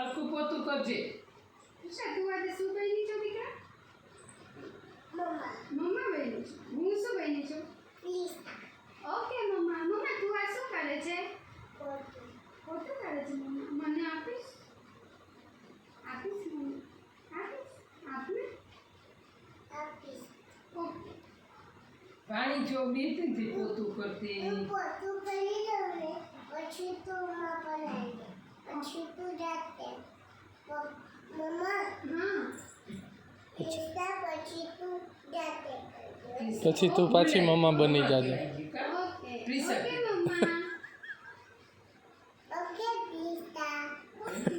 હરખું પોતું કરજે. ઈશા તું આજે શું બની છો દીકરા? મમ્મા બની છું. હું શું બની છું? ઓકે મમ્મા. મમ્મા તું આ શું કરે છે? પોતું કરે છે મમ્મા. મને આપીશ? આપીશ મમ્મા? આપીશ? આપને? ઓકે. પાણી જો બેથી પોતું કરતી. પોતું કરી દઉં ને પછી તું માં બનાવી દે પછી તું જાતે મમ્મા હા. પછી તું જાતે કરજે. પછી તું પાછી મમ્મા બની જાજે. Okay. Please. Okay mamma. Okay Pista okay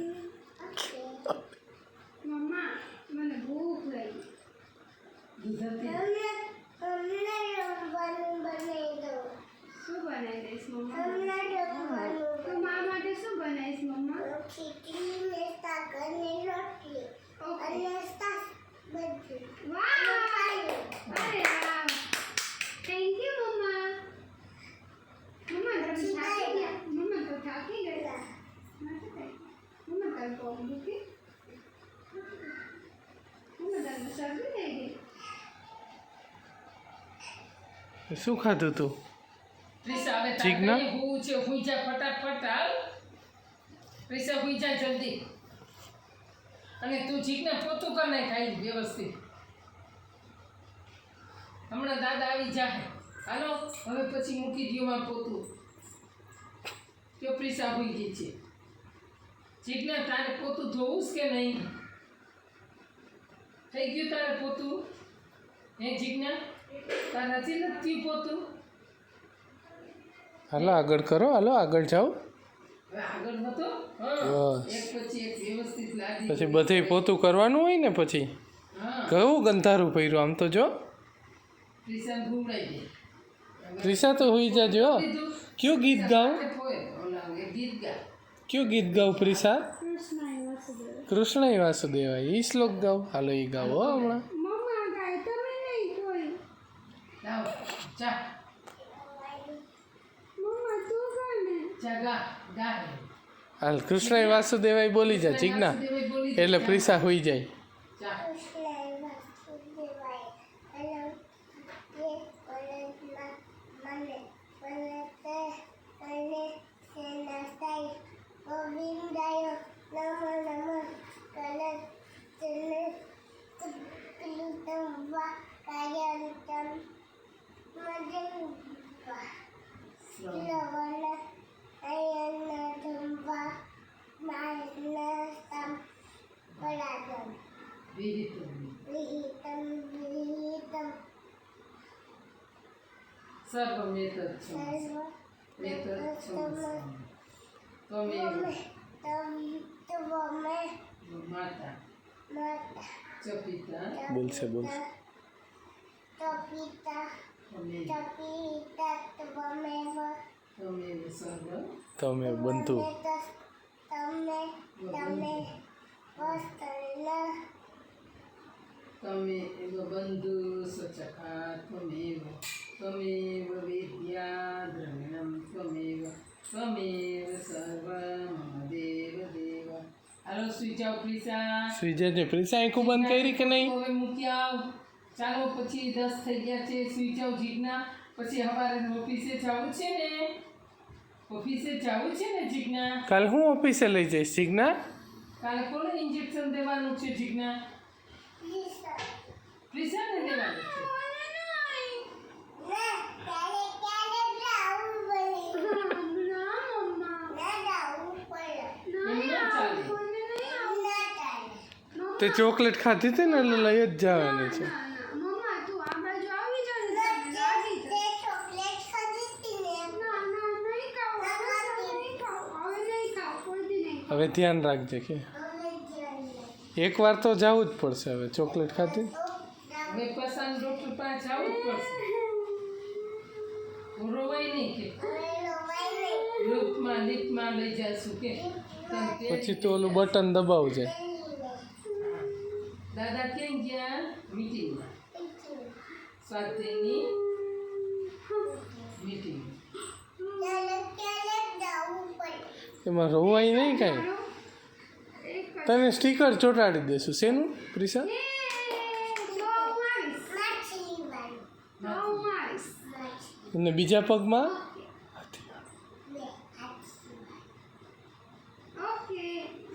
mamma મને ભૂખ લાગી. દૂધ હતી? અમને રમવાનું બનાવી દઉં શું બનાવી દઈશ મમ્મા? અમને રમવાનું તો મા માટે શું બનાવીશ મમ્મા? ખીચડી ને શાક અને રોટલી ઓકે. અને શાક બધું વાહ! અરે વાહ! થેન્ક યુ મમ્મા. મમ્મા તમે થાકી ગયા? મમ્મા તો થાકી ગયા. મમ્મા તારે પગ દુખે? મમ્મા તારે શરદી થઈ ગઈ? શું ખાધું તું? પ્રિસા હવે જીજ્ઞા? તારે હું છે હુઈ જા ફટાફટ હાલ. પ્રિસા હુઈ જા જલ્દી. અને તું જીજ્ઞા પોતું કર નાખ ખાઈ વ્યવસ્થિત. હમણાં દાદા આવી જાય. હાલો હવે પછી મૂકી દો માં પોતું. કયો પ્રિસા હુઈ ગઈ છે. જીજ્ઞા તારે પોતું ધોવું કે નહીં? થઈ ગયું તારે પોતું? હે જીજ્ઞા તારાથી નથી પોતું? હાલો આગળ કરો, હાલો આગળ જાઓ. હવે આગળ હતો બસ. એક પછી એક વ્યવસ્થિત લાદી. પછી બધે પોતું કરવાનું હોય ને પછી હા કેવું ગંધારું પડ્યું આમ તો જો. પ્રિસા ઘૂમડાઈ ગઈ. ત્રિષા તો હોઈ જાજો. કયું ગીત ગાઉં? ગીત ગા. કયું ગીત ગાઉં પ્રિષા? કૃષ્ણ વાસુદેવ. કૃષ્ણ વાસુદેવા એ શ્લોક ગાઓ. હાલો એ ગાઓ હો હમણાં. મમ્મા ગાય તમે નહીં કોઈ. લાવ ચા મમ્મા તું ગા ને. ચા ગા ગા. હાલ કૃષ્ણ વાસુદેવાય બોલી જા જીજ્ઞા એટલે પ્રિષા હોઈ જાય. ચા સર્વમેત મેત માતા ચપિતા બોલશે બોલશે. તમેવ સર્વ તમે બંધુ તમેવ બંધુ સચખા ત્વમેવ વિદ્યા દ્રવિણમ ત્વમેવ સર્વ મમ દેવ દેવ. હાલો સુઈ જાઓ પ્રિસા. સુઈ જજે. પ્રિષા આંખું બંધ કરી કે નહીં? હવે મૂકી આવ. ચાલો પછી 10 થઈ ગયા છે. સુઈ જાઓ જીજ્ઞા. પછી સવારે ઓફિસે જવું છે ને? ઓફિસે જવું છે ને જીજ્ઞા? કાલ હું ઓફિસે લઈ જઈશ જીજ્ઞા? કાલે કોને ઇન્જેક્શન દેવાનું છે જીજ્ઞા? પ્રિસાને દેવાનું છે. ના મમ્મા. એમ ન ચાલે. કોઈને નહીં આવું. તે ચોકલેટ ખાધી હતી ને એટલે લઈ જ જવાની છે. ના મમ્મા તું આ બાજુ આવી જા ને તને લાગી જાય. ના નહીં ખાવું. નહીં ખાવું. હવે નહીં ખાવું. કોઈ દી નહીં. હવે ધ્યાન રાખજે કે એકવાર તો જવું જ પડશે. હવે ચોકલેટ ખાધી. હવે પસંદ ડોક્ટર પાસે જવું જ પડશે. હું રોવાય નહીં કે લિફ્ટમાં લઈ જશું કે પછી તો ઓલું બટન દબાવજે. દાદા કેમ ગયા? મીટિંગમાં. સ્વાધ્યાયની મીટિંગ. એમાં રોવાય નહીં કાંઈ. એક તને સ્ટીકર ચોંટાડી દેશું શેનું પ્રિસા તો હું આવીશ માછલીવાળું. તો હું આવીશ માછલી. અને બીજા પગમાં બે હાથીવાળું. ઓકે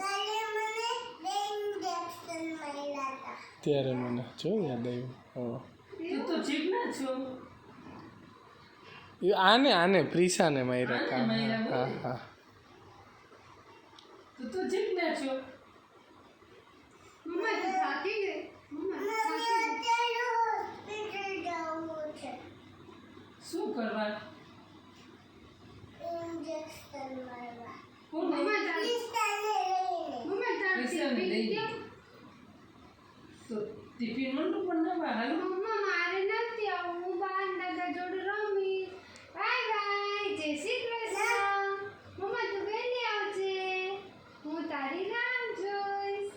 તારે મને બે ઇન્જેક્શન મળ્યા હતા. ત્યારે મને જો યાદ આવ્યું તું તો જીજ્ઞા છો. આને પ્રિસાને માર્યા આને હતા માર્યા હા હોય. હા તું તો જીજ્ઞા છો. મમ્મા તું થાકી ગઈ મમ્મા તું મને થાકી ગઈ અત્યારે હોસ્પિટલ જવું છે. શું કરવા? ઇન્જેક્શન મળવા. કોને? મમ્મા તારી ક્રિસ્તાને લઈને. મમ્મા તારી ક્રિસ્ટિયાને ટિફિન લઈ. કેમ તો ટિફિન મંડું પણ ના બહાર હાલો. મમ્મા મારે નથી આવું હું બહાર દાદા જોડે રમી બાય બાય જય શ્રી કૃષ્ણ મમ્મા તું વહેલી આવજે હું તારી રાહ જોઈશ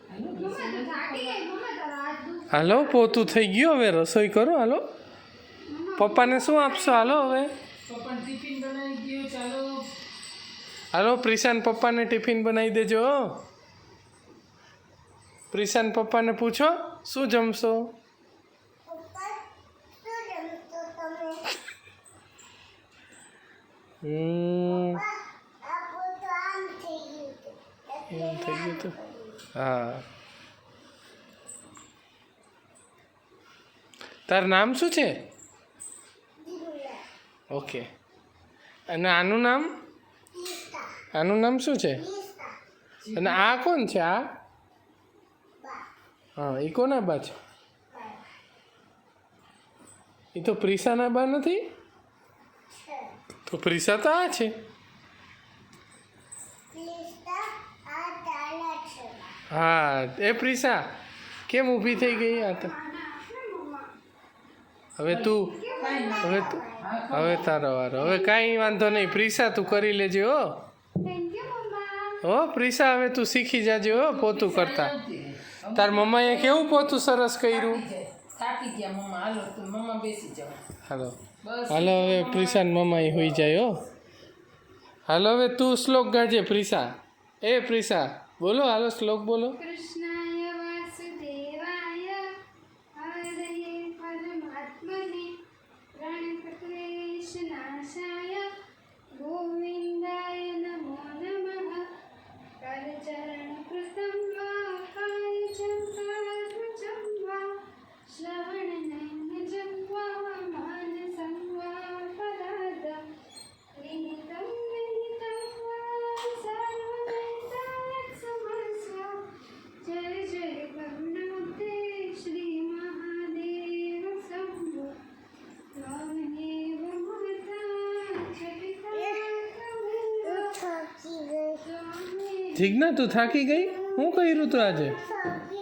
હાલો, મમ્મા તું થાકી ગઈ મમ્મા તારો હાથ દુખ હાલો પોતું થઈ ગયું હવે રસોઈ કરો હાલો મમ્મા પપ્પાને શું આપશો હાલો હવે પપ્પાને ટિફિન બનાવી ગયો. ચાલો. હાલો પ્રિશાન પપ્પાને ટિફિન બનાવી દેજો પ્રિશાન પપ્પાને પૂછો શું જમશો પપ્પા શું જમશો તમે? આ પોતું આમ થઈ ગયું હતું. એટલે એમ થઈ ગયું હતું? આમ કર્યું. હા તારું નામ શું છે જીરુલા. ઓકે અને આનું નામ પિસ્તા. આનું નામ શું છે પિસ્તા. અને આ કોણ છે આ બા. હા એ કોના બા છે બા. એ તો પ્રિસાના બા નથી છે. તો પ્રિસા તો આ છે પિસ્તા આ તાલા છે. હા એ પ્રિસા કેમ ઊભી થઈ ગઈ આ તો હવે તું કાંઈ ના. હવે તું હા, હવે તારો વારો હવે કાંઈ વાંધો નહીં પ્રિસા તું કરી લેજે હો થેન્ક યુ મમ્મા હો પ્રિસા હવે તું શીખી જાજે હો પોતું કરતા નહોતી. તાર મમ્માએ કેવું પોતું સરસ કર્યું થાકી ગયા મમ્મા. હાલો તો મમ્મા બેસી જાઓ. હાલો બસ. હાલો હવે પ્રિસાન મમ્માએ હોઈ જાય હો હાલો હવે તું શ્લોક ગાજે પ્રિસા એ પ્રિસા બોલો હાલો શ્લોક બોલો કૃષ્ણાય વાસુદેવાય હરયે પરમાત્મને પ્रणतक्लेशनाशाय गोविन्दाय नमो नमः करचरणकृतं वा कायचम्पाध्वजं वा श्रवणनयनजं वा मानसं वा पराद विहितं विहितं वा सर्वमेतात्समस्व जय जय करुणाब्धे श्रीमहादेव शम्भो त्वमेव महता जगता હું થાકી ગઈ. त्वमेव જીજ્ઞા તું થાકી ગઈ શું કર્યું તું આજે થાકી